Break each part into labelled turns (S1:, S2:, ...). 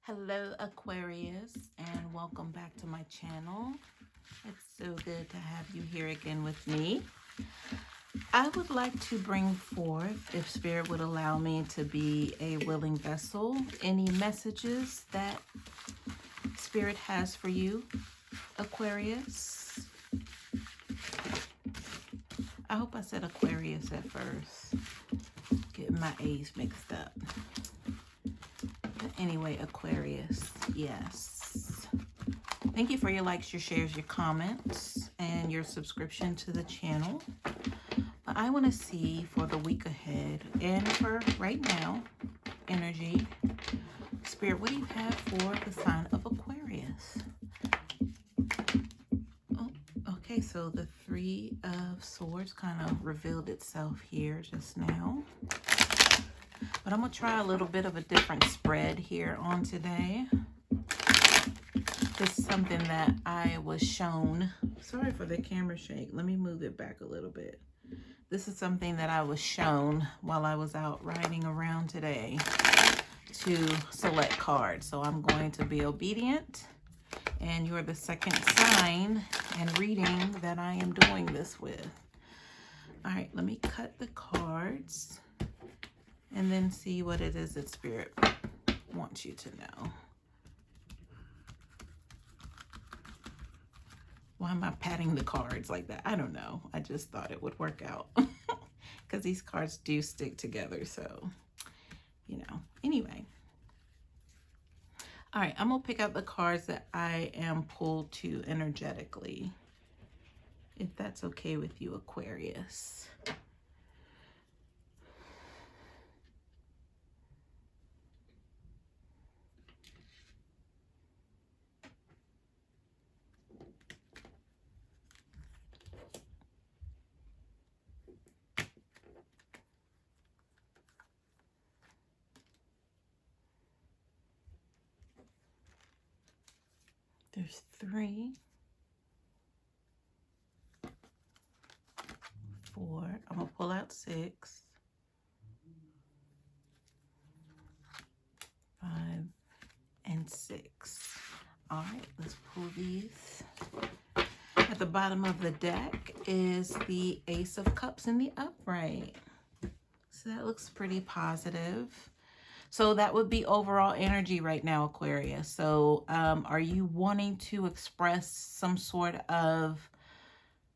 S1: Hello Aquarius, and welcome back to my channel. It's so good to have you here again with me. I would like to bring forth, if Spirit would allow me to be a willing vessel, any messages that Spirit has for you, Aquarius. I hope I said Aquarius at first. Getting my A's mixed up. But anyway, Aquarius, yes. Thank you for your likes, your shares, your comments, and your subscription to the channel. But I want to see for the week ahead and for right now, energy. Spirit, what do you have for the sign of Aquarius? Oh, okay, so the Three of Swords kind of revealed itself here just now. But I'm going to try a little bit of a different spread here on today. This is something that I was shown. Sorry for the camera shake. Let me move it back a little bit. This is something that I was shown while I was out riding around today to select cards. So I'm going to be obedient. And you're the second sign and reading that I am doing this with. All right, let me cut the cards and then see what it is that Spirit wants you to know. Why am I patting the cards like that? I don't know. I just thought it would work out because these cards do stick together. So, you know, anyway. All right, I'm going to pick out the cards that I am pulled to energetically, if that's okay with you, Aquarius. There's 3, 4. I'm going to pull out 6, 5, and 6. All right, let's pull these. At the bottom of the deck is the Ace of Cups in the upright. So that looks pretty positive. So that would be overall energy right now, Aquarius. So are you wanting to express some sort of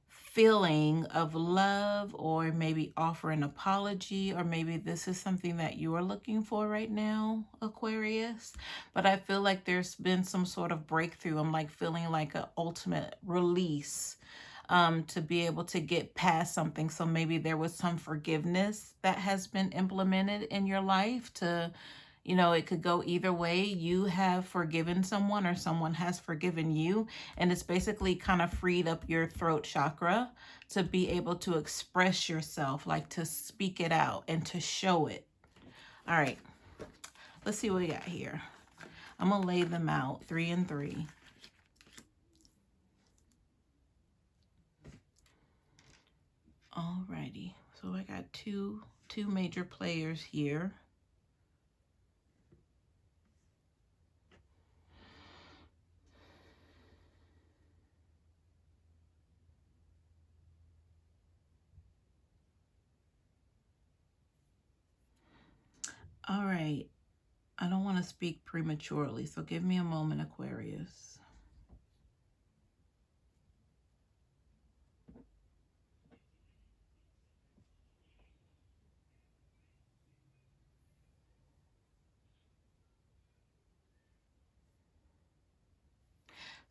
S1: feeling of love, or maybe offer an apology, or maybe this is something that you are looking for right now, Aquarius? But I feel like there's been some sort of breakthrough. I'm like feeling like an ultimate release to be able to get past something. So maybe there was some forgiveness that has been implemented in your life to, you know, it could go either way. You have forgiven someone or someone has forgiven you. And it's basically kind of freed up your throat chakra to be able to express yourself, like to speak it out and to show it. All right, let's see what we got here. I'm going to lay them out 3 and 3. Alrighty, so I got two major players here. All right, I don't want to speak prematurely, so give me a moment, Aquarius.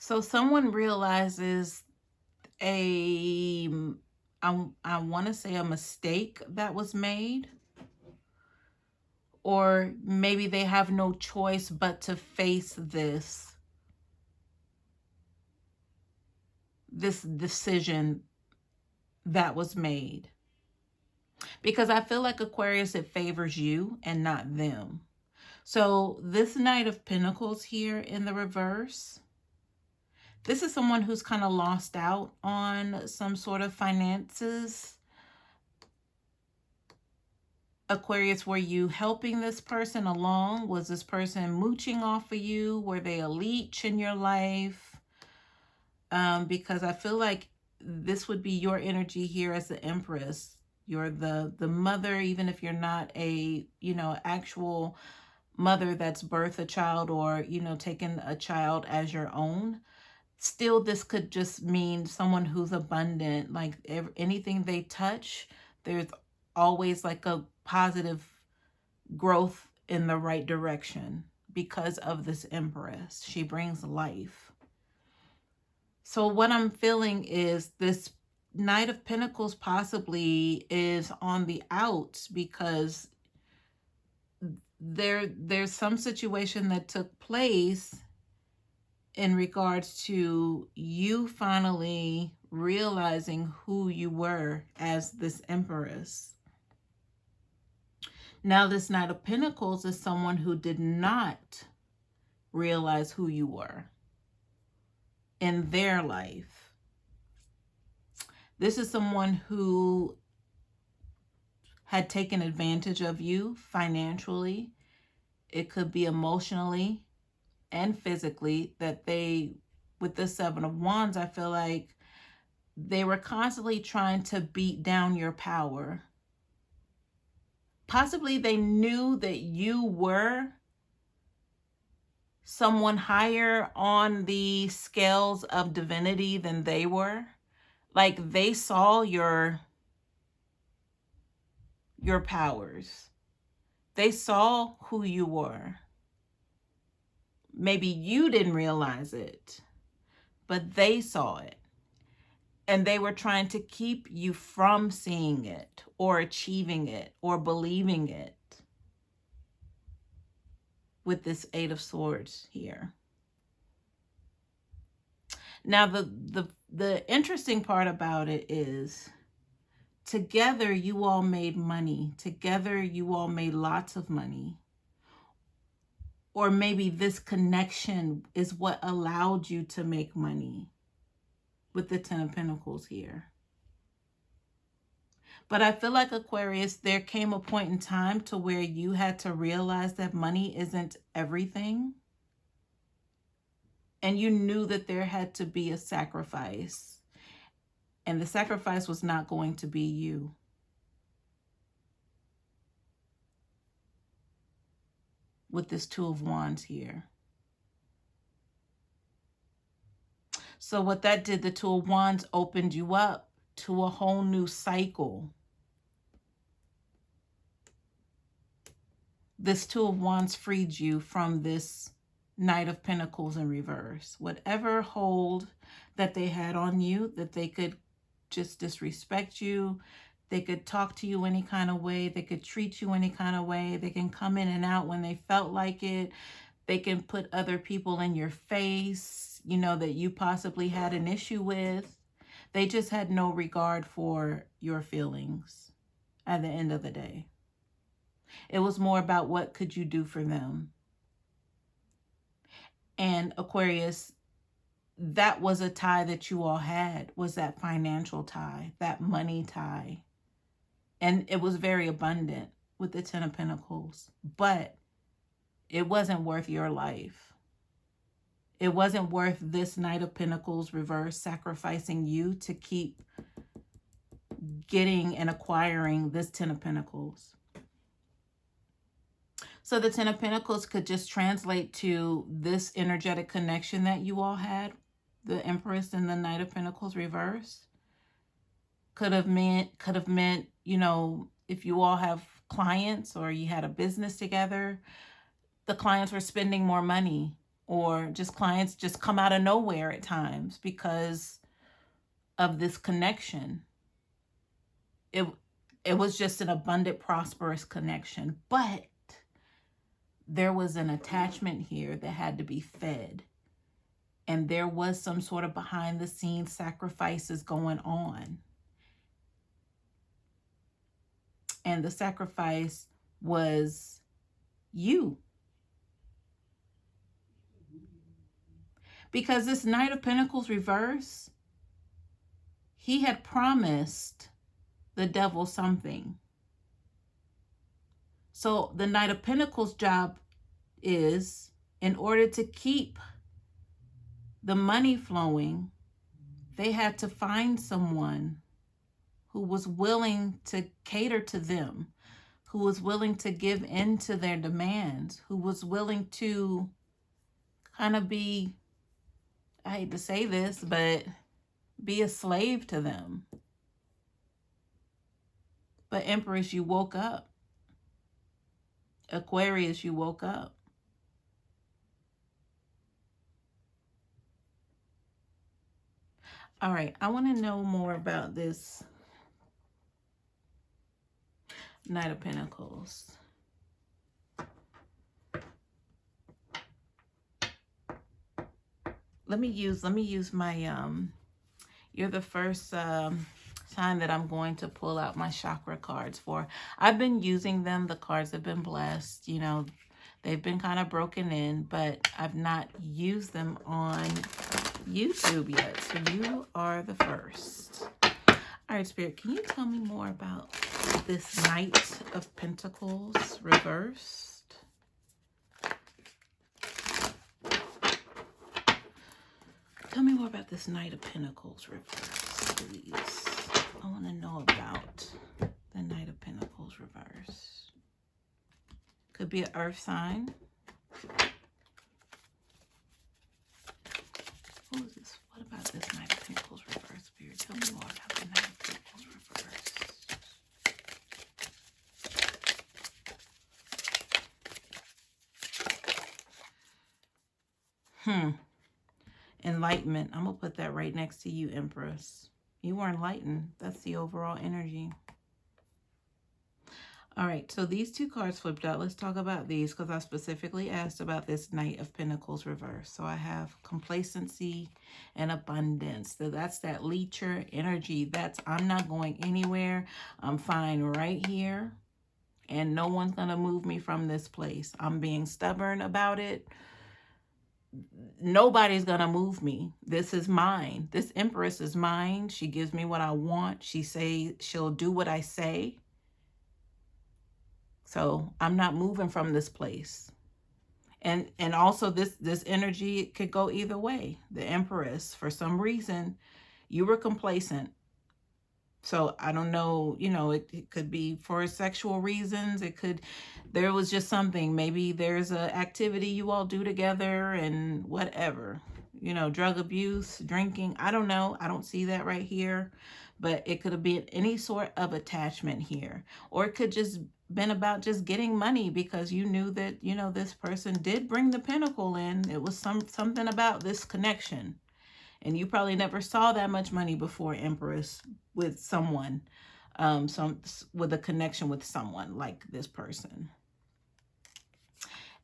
S1: So someone realizes I want to say a mistake that was made, or maybe they have no choice but to face this decision that was made. Because I feel like, Aquarius, it favors you and not them. So this Knight of Pentacles here in the reverse, this is someone who's kind of lost out on some sort of finances. Aquarius, were you helping this person along? Was this person mooching off of you? Were they a leech in your life? Because I feel like this would be your energy here as the Empress. You're the mother, even if you're not a, actual mother that's birthed a child or, taken a child as your own. Still, this could just mean someone who's abundant. Like anything they touch, there's always like a positive growth in the right direction because of this Empress. She brings life. So what I'm feeling is this Knight of Pentacles possibly is on the outs because there's some situation that took place in regards to you finally realizing who you were as this Empress. Now, this Knight of Pentacles is someone who did not realize who you were in their life. This is someone who had taken advantage of you financially. It could be emotionally and physically, that they, with the Seven of Wands, I feel like they were constantly trying to beat down your power. Possibly they knew that you were someone higher on the scales of divinity than they were. Like they saw your powers. They saw who you were. Maybe you didn't realize it, but they saw it. And they were trying to keep you from seeing it or achieving it or believing it. With this Eight of Swords here. Now, the interesting part about it is together you all made money. Together you all made lots of money. Or maybe this connection is what allowed you to make money with the Ten of Pentacles here. But I feel like, Aquarius, there came a point in time to where you had to realize that money isn't everything. And you knew that there had to be a sacrifice. And the sacrifice was not going to be you. With this Two of Wands here. So what that did, the Two of Wands opened you up to a whole new cycle. This Two of Wands freed you from this Knight of Pentacles in reverse. Whatever hold that they had on you, that they could just disrespect you, they could talk to you any kind of way, they could treat you any kind of way, they can come in and out when they felt like it, they can put other people in your face, that you possibly had an issue with. They just had no regard for your feelings at the end of the day. It was more about what could you do for them. And Aquarius, that was a tie that you all had, was that financial tie, that money tie. And it was very abundant with the Ten of Pentacles, but it wasn't worth your life. It wasn't worth this Knight of Pentacles reverse sacrificing you to keep getting and acquiring this Ten of Pentacles. So the Ten of Pentacles could just translate to this energetic connection that you all had, the Empress and the Knight of Pentacles reverse. Could have meant, if you all have clients or you had a business together, the clients were spending more money, or just clients just come out of nowhere at times because of this connection. It was just an abundant, prosperous connection, but there was an attachment here that had to be fed. And there was some sort of behind the scenes sacrifices going on. And the sacrifice was you. Because this Knight of Pentacles reverse, he had promised the devil something. So the Knight of Pentacles job is, in order to keep the money flowing, they had to find someone who was willing to cater to them, who was willing to give in to their demands, who was willing to kind of be, I hate to say this, but be a slave to them. But Empress, you woke up. Aquarius, you woke up. All right, I want to know more about this Knight of Pentacles. Let me use my you're the first sign that I'm going to pull out my chakra cards for. I've been using them. The cards have been blessed. You know, they've been kind of broken in, but I've not used them on YouTube yet. So you are the first. All right, Spirit, can you tell me more about this Knight of Pentacles reversed? Tell me more about this Knight of Pentacles reversed, please. I want to know about the Knight of Pentacles reversed. Could be an earth sign. Who is this? What about this Knight of Pentacles reversed, Spirit? Tell me more about the Knight of Pentacles reversed. Enlightenment. I'm going to put that right next to you, Empress. You were enlightened. That's the overall energy. All right, so these two cards flipped out. Let's talk about these because I specifically asked about this Knight of Pentacles reverse. So I have complacency and abundance. So that's that leecher energy. That's, I'm not going anywhere. I'm fine right here. And no one's going to move me from this place. I'm being stubborn about it. Nobody's gonna move me. This is mine. This Empress is mine. She gives me what I want. She'll do what I say. So I'm not moving from this place. And also this energy, it could go either way. The Empress, for some reason, you were complacent. So I don't know, you know, it could be for sexual reasons. There was just something. Maybe there's an activity you all do together and whatever. You know, drug abuse, drinking. I don't know. I don't see that right here. But it could have been any sort of attachment here. Or it could just been about just getting money because you knew that, you know, this person did bring the pentacle in. It was something about this connection. And you probably never saw that much money before, Empress, with someone, with a connection with someone like this person.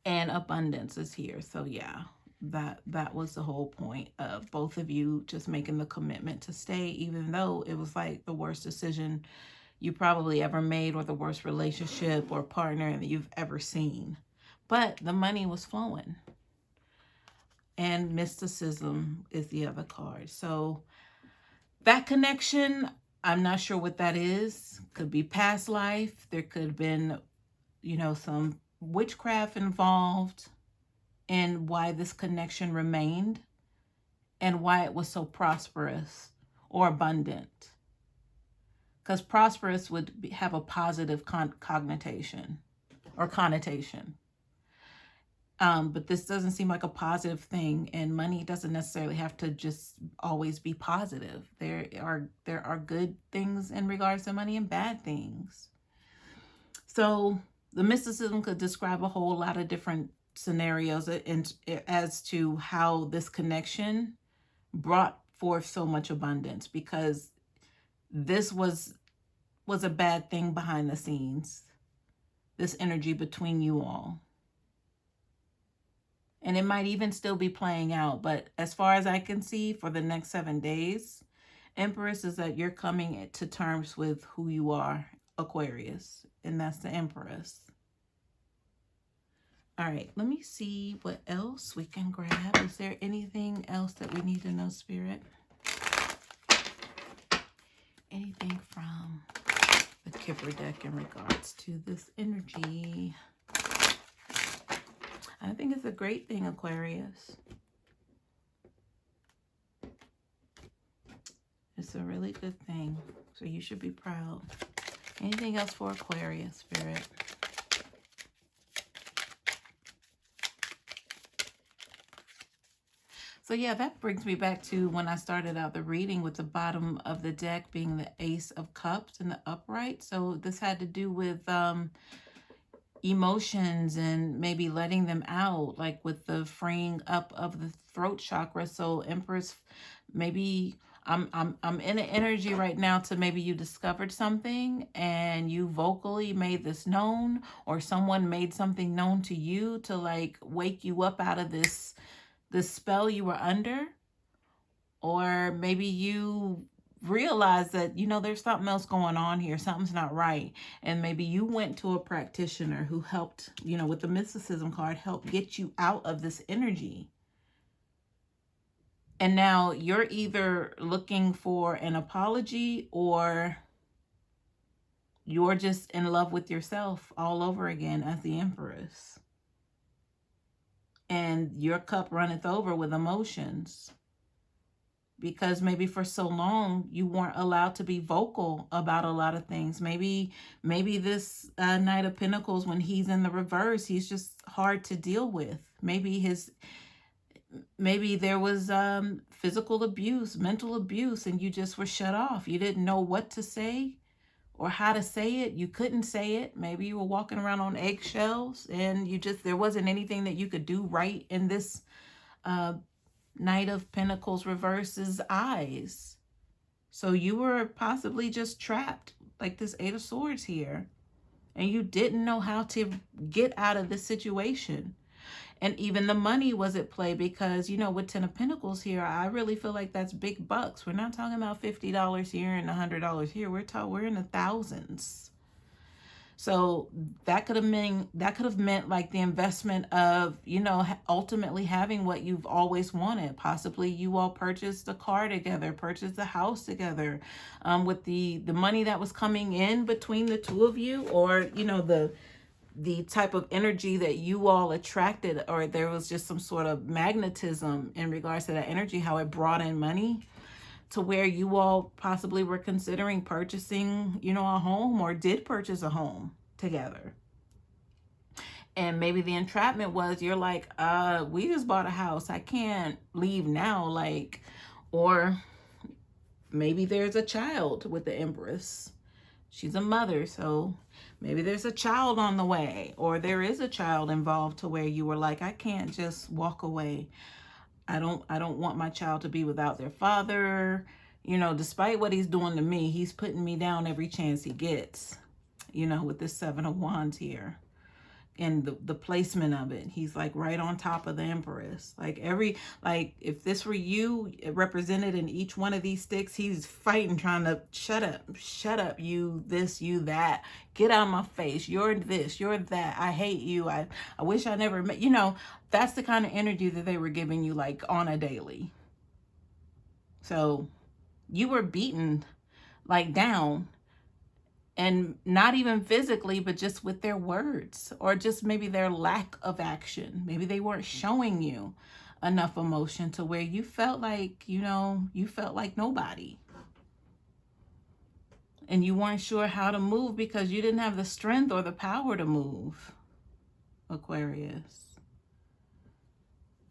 S1: And abundance is here. So yeah, that was the whole point of both of you just making the commitment to stay, even though it was like the worst decision you probably ever made or the worst relationship or partner that you've ever seen. But the money was flowing. And mysticism is the other card. So that connection, I'm not sure what that is. Could be past life. There could have been, you know, some witchcraft involved in why this connection remained and why it was so prosperous or abundant. Because prosperous would have a positive connotation or connotation. But this doesn't seem like a positive thing, and money doesn't necessarily have to just always be positive. There are good things in regards to money and bad things. So the mysticism could describe a whole lot of different scenarios as to how this connection brought forth so much abundance, because this was a bad thing behind the scenes, this energy between you all. And it might even still be playing out. But as far as I can see, for the next 7 days, Empress, is that you're coming to terms with who you are, Aquarius. And that's the Empress. All right, let me see what else we can grab. Is there anything else that we need to know, Spirit? Anything from the Kipper deck in regards to this energy. I think it's a great thing, Aquarius. It's a really good thing. So you should be proud. Anything else for Aquarius, Spirit? So yeah, that brings me back to when I started out the reading with the bottom of the deck being the Ace of Cups in the upright. So this had to do with emotions and maybe letting them out, like with the freeing up of the throat chakra. So Empress, maybe I'm in an energy right now to maybe you discovered something and you vocally made this known, or someone made something known to you to like wake you up out of this spell you were under. Or maybe you realize that, you know, there's something else going on here, something's not right, and maybe you went to a practitioner who helped, you know, with the mysticism card, help get you out of this energy. And now you're either looking for an apology or you're just in love with yourself all over again as the Empress. And your cup runneth over with emotions. Because maybe for so long you weren't allowed to be vocal about a lot of things. Maybe this Knight of Pentacles, when he's in the reverse, he's just hard to deal with. Maybe there was physical abuse, mental abuse, and you just were shut off. You didn't know what to say or how to say it. You couldn't say it. Maybe you were walking around on eggshells and there wasn't anything that you could do right in this Knight of Pentacles reverse's eyes. So you were possibly just trapped, like this Eight of Swords here. And you didn't know how to get out of this situation. And even the money was at play because, you know, with Ten of Pentacles here, I really feel like that's big bucks. We're not talking about $50 here and $100 here. We're in the thousands. So that could have meant like the investment of, you know, ultimately having what you've always wanted. Possibly you all purchased a car together, purchased a house together, with the money that was coming in between the two of you, or, you know, the type of energy that you all attracted, or there was just some sort of magnetism in regards to that energy, how it brought in money to where you all possibly were considering purchasing, you know, a home, or did purchase a home together. And maybe the entrapment was, you're like, we just bought a house, I can't leave now, like, or maybe there's a child with the Empress. She's a mother, so maybe there's a child on the way, or there is a child involved to where you were like, I can't just walk away. I don't want my child to be without their father. You know, despite what he's doing to me, he's putting me down every chance he gets, you know, with this Seven of Wands here. And the placement of it, he's like right on top of the Empress. Like if this were you represented in each one of these sticks, he's fighting, trying to shut up, you this, you that, get out of my face, you're this, you're that, I hate you, I wish I never met, you know. That's the kind of energy that they were giving you, like on a daily. So you were beaten like down. And not even physically, but just with their words, or just maybe their lack of action. Maybe they weren't showing you enough emotion to where you felt like, you know, you felt like nobody. And you weren't sure how to move because you didn't have the strength or the power to move, Aquarius.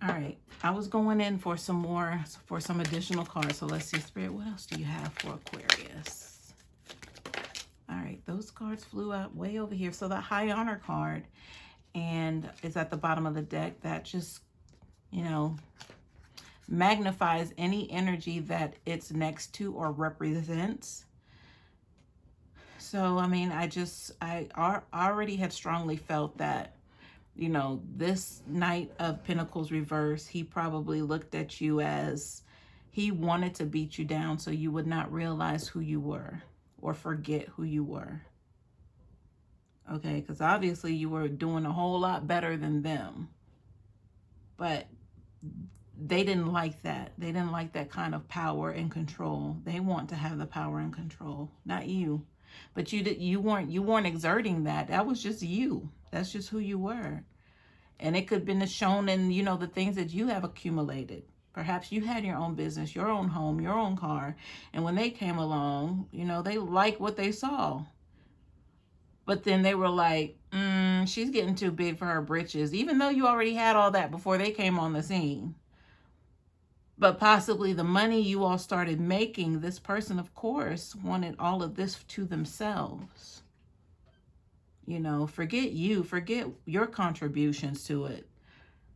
S1: All right, I was going in for some additional cards. So let's see, Spirit, what else do you have for Aquarius? All right, those cards flew out way over here. So the High Honor card and is at the bottom of the deck. That just, you know, magnifies any energy that it's next to or represents. So, I mean, I already had strongly felt that, you know, this Knight of Pentacles reverse, he probably looked at you as he wanted to beat you down so you would not realize who you were or forget who you were. Okay, because obviously you were doing a whole lot better than them. But they didn't like that. They didn't like that kind of power and control. They want to have the power and control, not you. But you weren't exerting that. That was just you. That's just who you were. And it could have been shown in, you know, the things that you have accumulated. Perhaps you had your own business, your own home, your own car. And when they came along, you know, they liked what they saw. But then they were like, she's getting too big for her britches, even though you already had all that before they came on the scene. But possibly the money you all started making, this person, of course, wanted all of this to themselves. You know, forget you, forget your contributions to it.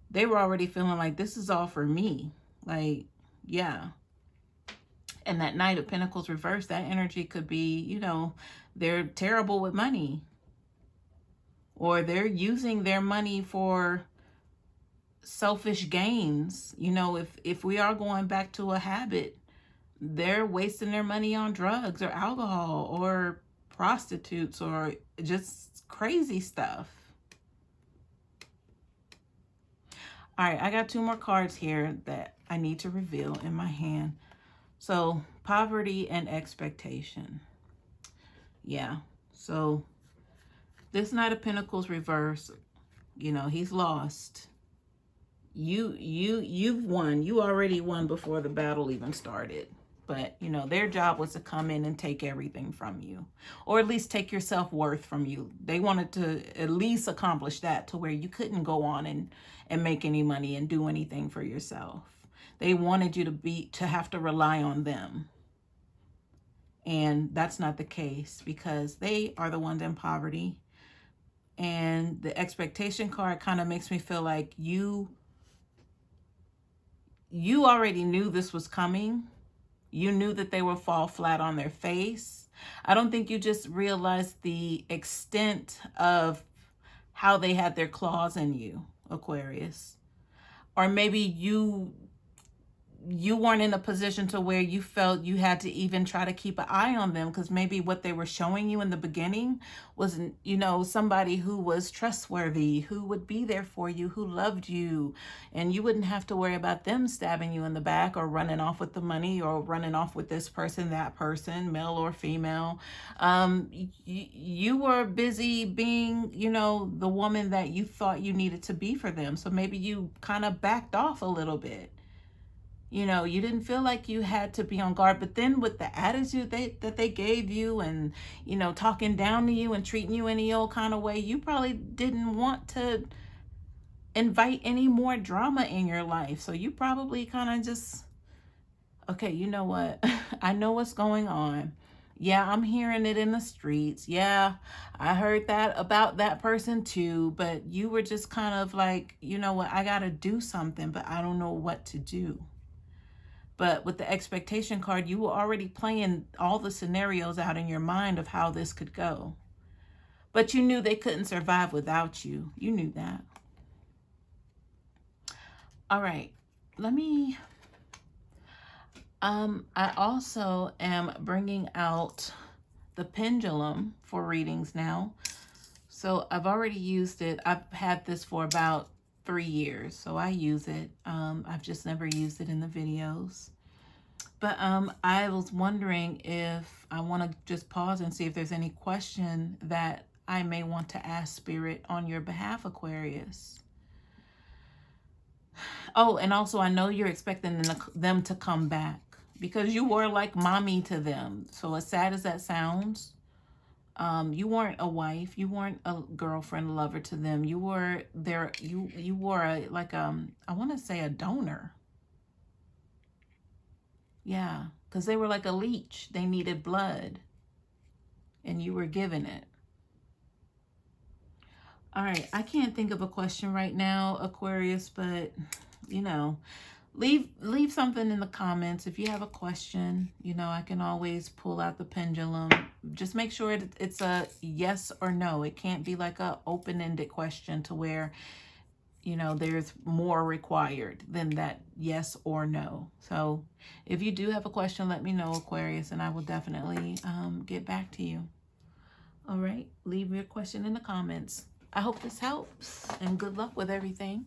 S1: They were already feeling like this is all for me. Like, yeah. And that Knight of Pentacles reversed, that energy could be, you know, they're terrible with money. Or they're using their money for selfish gains. You know, if we are going back to a habit, they're wasting their money on drugs or alcohol or prostitutes or just crazy stuff. All right, I got 2 more cards here that I need to reveal in my hand. So, poverty and expectation. Yeah, so this Knight of Pentacles reverse, you know, he's lost. You've won. You already won before the battle even started. But, you know, their job was to come in and take everything from you. Or at least take your self-worth from you. They wanted to at least accomplish that to where you couldn't go on and make any money and do anything for yourself. They wanted you to have to rely on them. And that's not the case because they are the ones in poverty. And the expectation card kind of makes me feel like you already knew this was coming. You knew that they would fall flat on their face. I don't think you just realized the extent of how they had their claws in you, Aquarius. Or maybe you weren't in a position to where you felt you had to even try to keep an eye on them, because maybe what they were showing you in the beginning was, you know, somebody who was trustworthy, who would be there for you, who loved you, and you wouldn't have to worry about them stabbing you in the back or running off with the money or running off with this person, that person, male or female. You were busy being, you know, the woman that you thought you needed to be for them. So maybe you kind of backed off a little bit. You know, you didn't feel like you had to be on guard. But then with the attitude that they gave you and, you know, talking down to you and treating you any old kind of way, you probably didn't want to invite any more drama in your life. So you probably kind of just, okay, you know what? I know what's going on. Yeah, I'm hearing it in the streets. Yeah, I heard that about that person too. But you were just kind of like, you know what? I got to do something, but I don't know what to do. But with the expectation card, you were already playing all the scenarios out in your mind of how this could go. But you knew they couldn't survive without you. You knew that. All right. Let me... I also am bringing out the pendulum for readings now. So I've already used it. I've had this for about 3 years, so I use it. I've just never used it in the videos. But I was wondering if I want to just pause and see if there's any question that I may want to ask Spirit on your behalf, Aquarius. Oh, and also I know you're expecting them to come back because you were like mommy to them. So as sad as that sounds, you weren't a wife, you weren't a girlfriend, lover to them. You were their, you were a, like, I want to say a donor. Yeah, because they were like a leech. They needed blood, and you were given it. All right, I can't think of a question right now, Aquarius, but, you know, leave something in the comments. If you have a question, you know, I can always pull out the pendulum. Just make sure it's a yes or no. It can't be like a open-ended question to where, you know, there's more required than that yes or no. So if you do have a question, let me know, Aquarius, and I will definitely get back to you. All right, leave your question in the comments. I hope this helps, and good luck with everything.